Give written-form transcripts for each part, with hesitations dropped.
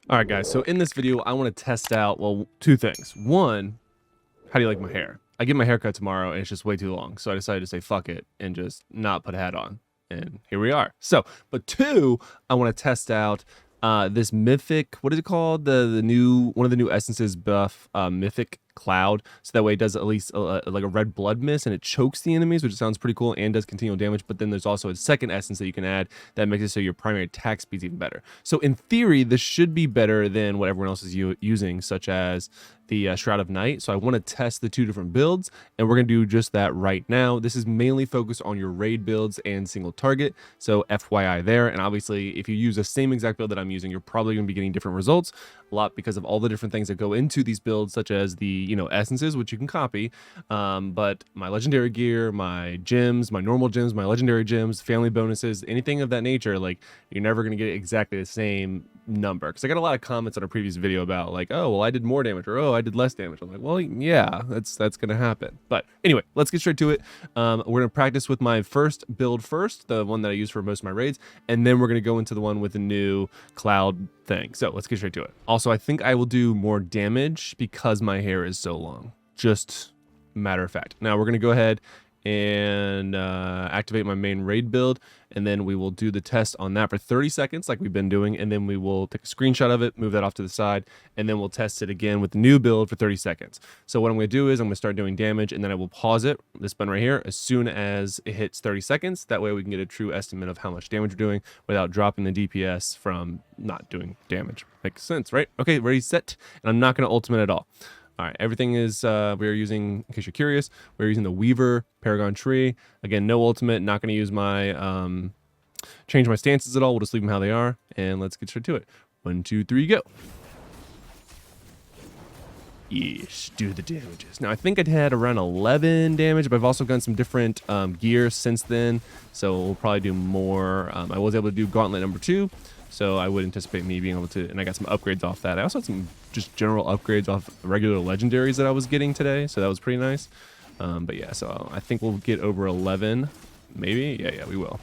All right, guys. So in this video, I want to test out, well, two things. One, how do you like my hair? I get my haircut tomorrow and it's just way too long. So I decided to say fuck it and just not put a hat on. And here we are. So, but two, I want to test out this mythic, what is it called? The new, one of the new essences buff, mythic cloud. So that way it does at least like a red blood mist and it chokes the enemies, which sounds pretty cool and does continual damage. But then there's also a second essence that you can add that makes it so your primary attack speed's even better. So in theory, this should be better than what everyone else is using, such as the Shroud of Night. So I want to test the two different builds, and we're going to do just that right now. This is mainly focused on your raid builds and single target, so FYI there. And obviously, if you use the same exact build that I'm using, you're probably going to be getting different results, a lot because of all the different things that go into these builds, such as the essences, which you can copy, but my legendary gear, my gems, my normal gems, my legendary gems, family bonuses, anything of that nature, like you're never going to get exactly the same number. Because I got a lot of comments on a previous video about like, oh well, I did more damage, or oh, I did less damage. I'm like, well, yeah, that's gonna happen. But anyway, let's get straight to it. We're gonna practice with my first build first, the one that I use for most of my raids, and then we're gonna go into the one with the new cloud thing. So let's get straight to it. Also, I think I will do more damage because my hair is so long. Just matter of fact. Now we're gonna go ahead and activate my main raid build, and then we will do the test on that for 30 seconds like we've been doing, and then we will take a screenshot of it, move that off to the side, and then we'll test it again with the new build for 30 seconds. So what I'm going to do is I'm going to start doing damage, and then I will pause it, this button right here, as soon as it hits 30 seconds. That way we can get a true estimate of how much damage we're doing without dropping the DPS from not doing damage. Makes sense, right? Okay, ready, set, and I'm not going to ultimate at all. All right, everything is, we are using, in case you're curious, we're using the Weaver Paragon Tree. Again, no ultimate, not going to use my, change my stances at all. We'll just leave them how they are, and let's get straight to it. 1, 2, 3, go. Yes, do the damages. Now, I think I had around 11 damage, but I've also gotten some different gear since then, so we'll probably do more. I was able to do Gauntlet number 2. So I would anticipate me being able to, and I got some upgrades off that. I also had some just general upgrades off regular legendaries that I was getting today, so that was pretty nice. But yeah, so I think we'll get over 11, maybe. Yeah, we will.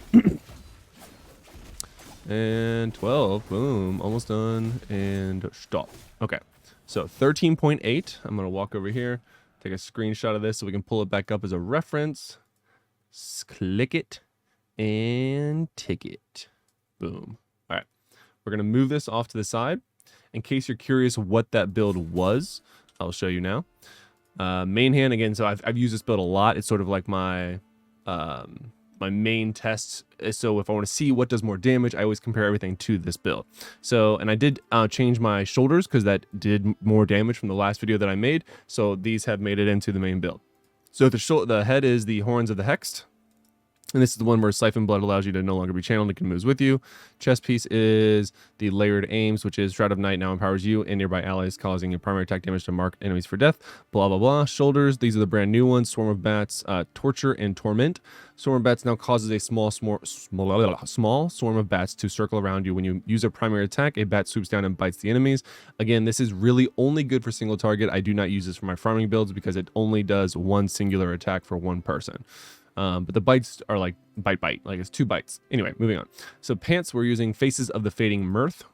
And 12, boom, almost done, and stop. Okay, so 13.8. I'm gonna walk over here, take a screenshot of this so we can pull it back up as a reference. Click it and tick it. Boom. We're going to move this off to the side. In case you're curious what that build was, I'll show you now. Main hand, again, so I've used this build a lot. It's sort of like my my main test. So if I want to see what does more damage, I always compare everything to this build. So, and I did change my shoulders because that did more damage from the last video that I made. So these have made it into the main build. So the head is the Horns of the Hexed. And this is the one where Siphon Blood allows you to no longer be channeled and can move with you. Chest piece is the Layered Aims, which is Shroud of Night now empowers you and nearby allies, causing your primary attack damage to mark enemies for death. Blah, blah, blah. Shoulders, these are the brand new ones. Swarm of Bats, Torture and Torment. Swarm of Bats now causes a small swarm of bats to circle around you. When you use a primary attack, a bat swoops down and bites the enemies. Again, this is really only good for single target. I do not use this for my farming builds because it only does one singular attack for one person. But the bites are like bite, like it's 2 bites. Anyway, moving on. So pants, we're using Faces of the Fading Mirth.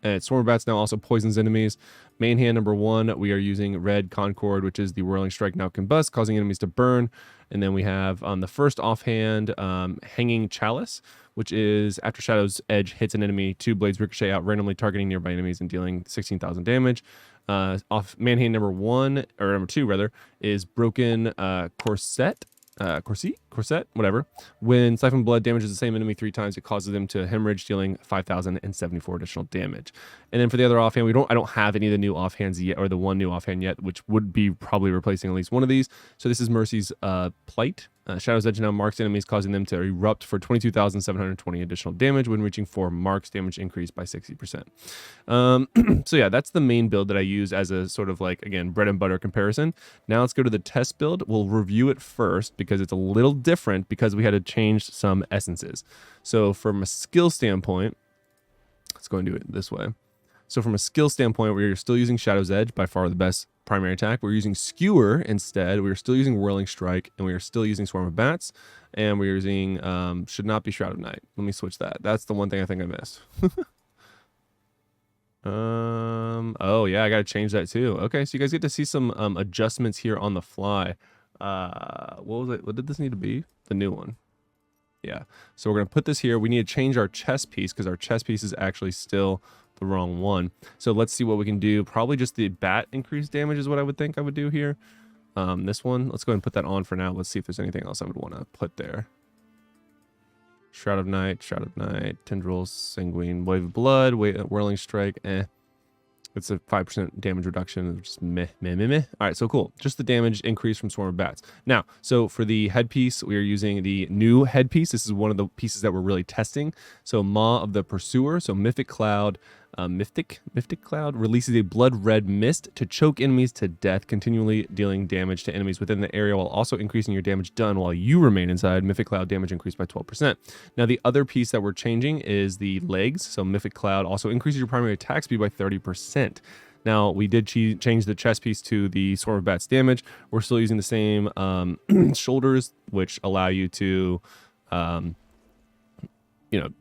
And Swarm of Bats now also poisons enemies. Main hand number 1, we are using Red Concord, which is the Whirling Strike now combust, causing enemies to burn. And then we have on the first offhand, Hanging Chalice, which is after Shadow's Edge hits an enemy, 2 blades ricochet out, randomly targeting nearby enemies and dealing 16,000 damage. Off main hand number 1, or number 2 rather, is Broken Corset, whatever. When Siphon Blood damages the same enemy 3 times, it causes them to hemorrhage, dealing 5,074 additional damage. And then for the other offhand, I don't have any of the new offhands yet, or the one new offhand yet, which would be probably replacing at least one of these. So this is Mercy's Plight. Shadow's Edge now marks enemies, causing them to erupt for 22,720 additional damage when reaching 4 marks, damage increased by 60%. So yeah, that's the main build that I use as a sort of like, again, bread and butter comparison. Now let's go to the test build. We'll review it first because it's a little different because we had to change some essences. So from a skill standpoint, let's go and do it this way. So from a skill standpoint, we're still using Shadow's Edge, by far the best primary attack. We're using Skewer instead. We're still using Whirling Strike, and we are still using Swarm of Bats, and we're using, should not be Shroud of Night. Let me switch that. That's the one thing I think I missed. Oh yeah, I gotta change that too. Okay, so you guys get to see some adjustments here on the fly. What was it? What did this need to be? The new one. Yeah. So we're gonna put this here. We need to change our chest piece because our chest piece is actually still the wrong one. So let's see what we can do. Probably just the bat increased damage is what I would think I would do here. This one, let's go ahead and put that on for now. Let's see if there's anything else I would want to put there. Shroud of Night, Tendrils, Sanguine, Wave of Blood, Whirling Strike, It's a 5% damage reduction, just meh. All right, so cool. Just the damage increase from Swarm of Bats. Now, so for the headpiece, we are using the new headpiece. This is one of the pieces that we're really testing. So Maw of the Pursuer, so Mythic Cloud, Mythic Cloud releases a blood red mist to choke enemies to death, continually dealing damage to enemies within the area while also increasing your damage done while you remain inside. Mythic Cloud damage increased by 12%. Now the other piece that we're changing is the legs. So Mythic Cloud also increases your primary attack speed by 30%. Now we did change the chest piece to the Swarm of Bats damage. We're still using the same shoulders, which allow you to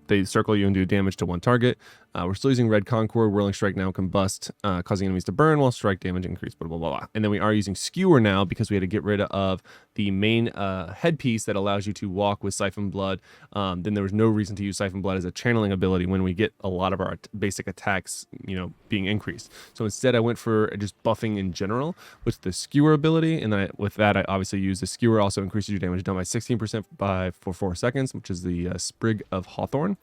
they circle you and do damage to one target. We're still using Red Concord. Whirling Strike now combust, causing enemies to burn while strike damage increase, blah, blah, blah, blah. And then we are using Skewer now because we had to get rid of the main headpiece that allows you to walk with Siphon Blood. Then there was no reason to use Siphon Blood as a channeling ability when we get a lot of our basic attacks, being increased. So instead I went for just buffing in general with the Skewer ability. And then with that, I obviously used the Skewer also increases your damage done by 16% for 4 seconds, which is the Sprig of Hawthorn.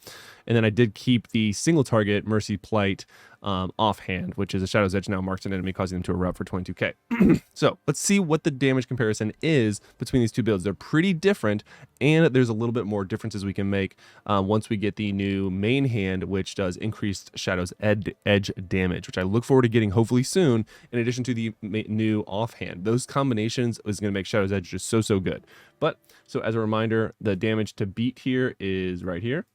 And then I did keep the single target Mercy Plight offhand, which is a Shadow's Edge now marks an enemy, causing them to erupt for 22k. So let's see what the damage comparison is between these two builds. They're pretty different, and there's a little bit more differences we can make once we get the new main hand, which does increased Shadow's Edge damage, which I look forward to getting hopefully soon, in addition to the new offhand. Those combinations is going to make Shadow's Edge just so good. But, so as a reminder, the damage to beat here is right here.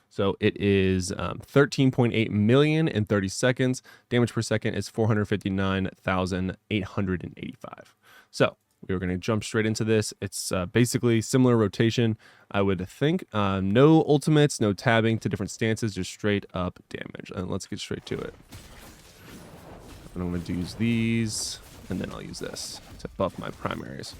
So it is 13.8 million in 30 seconds. Damage per second is 459,885. So we are going to jump straight into this. It's basically similar rotation, I would think. No ultimates, no tabbing to different stances, just straight up damage. And let's get straight to it. And I'm going to use these, and then I'll use this to buff my primaries.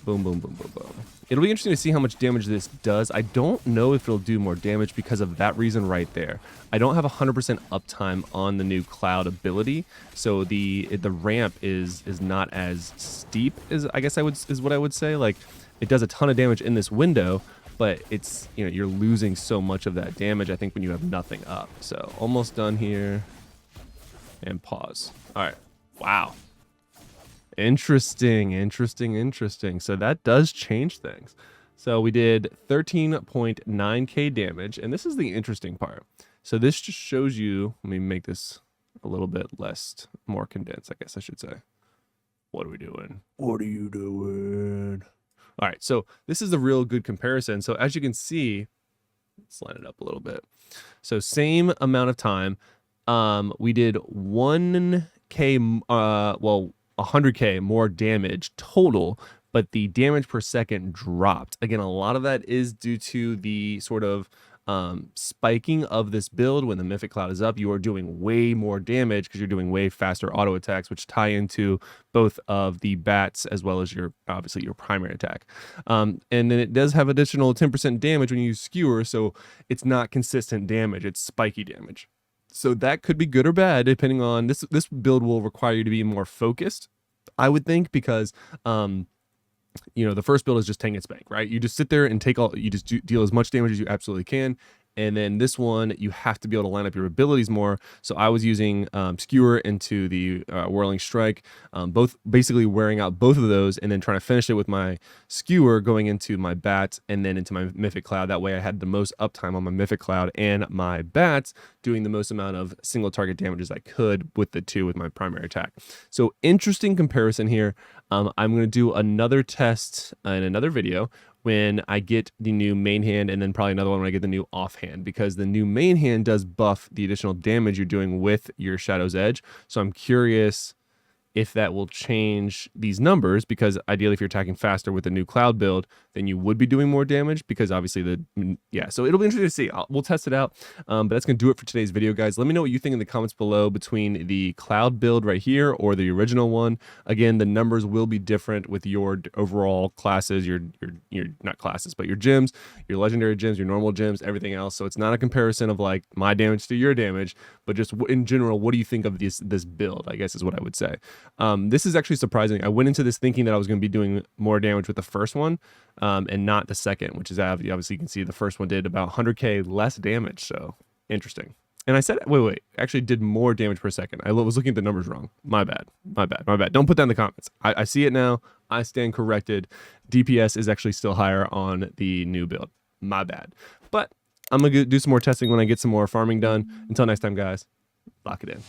Boom, boom, boom, boom, boom. It'll be interesting to see how much damage this does. I don't know if it'll do more damage because of that reason right there. I don't have 100% uptime on the new Cloud ability, so the ramp is not as steep as I guess is what I would say. Like, it does a ton of damage in this window, but it's you're losing so much of that damage, I think, when you have nothing up. So almost done here, and pause. All right. Wow. Interesting. So that does change things. So we did 13.9k damage, and this is the interesting part. So this just shows you, let me make this a little bit more condensed, I guess I should say. What are we doing? What are you doing? All right, so this is a real good comparison. So as you can see, let's line it up a little bit. So same amount of time, we did 100k more damage total, but the damage per second dropped. Again, a lot of that is due to the sort of spiking of this build. When the Mythic Cloud is up, you are doing way more damage because you're doing way faster auto attacks, which tie into both of the bats as well as obviously your primary attack. And then it does have additional 10% damage when you use Skewer, so it's not consistent damage, it's spiky damage. So that could be good or bad depending on this build will require you to be more focused, I would think, because the first build is just tank and spank, right? You just sit there and you just deal as much damage as you absolutely can. And then this one, you have to be able to line up your abilities more. So I was using Skewer into the Whirling Strike, both basically wearing out both of those, and then trying to finish it with my Skewer going into my Bats and then into my Mythic Cloud. That way I had the most uptime on my Mythic Cloud and my Bats, doing the most amount of single target damage as I could with the two with my primary attack. So interesting comparison here. I'm going to do another test in another video when I get the new main hand, and then probably another one when I get the new offhand, because the new main hand does buff the additional damage you're doing with your Shadow's Edge. So I'm curious if that will change these numbers, because ideally if you're attacking faster with a new cloud build, then you would be doing more damage, because obviously so it'll be interesting to see. We'll test it out, but that's gonna do it for today's video, guys. Let me know what you think in the comments below between the cloud build right here or the original one. Again, the numbers will be different with your overall classes, your not classes, but your gems, your legendary gems, your normal gems, everything else. So it's not a comparison of like my damage to your damage, but just in general, what do you think of this build, I guess is what I would say. This is actually surprising. I went into this thinking that I was going to be doing more damage with the first one and not the second, which is obviously you can see the first one did about 100k less damage. So interesting. And I said, wait, actually did more damage per second. I was looking at the numbers wrong. My bad. Don't put that in the comments. I see it now. I stand corrected. DPS is actually still higher on the new build. My bad. But I'm going to do some more testing when I get some more farming done. Until next time, guys, lock it in.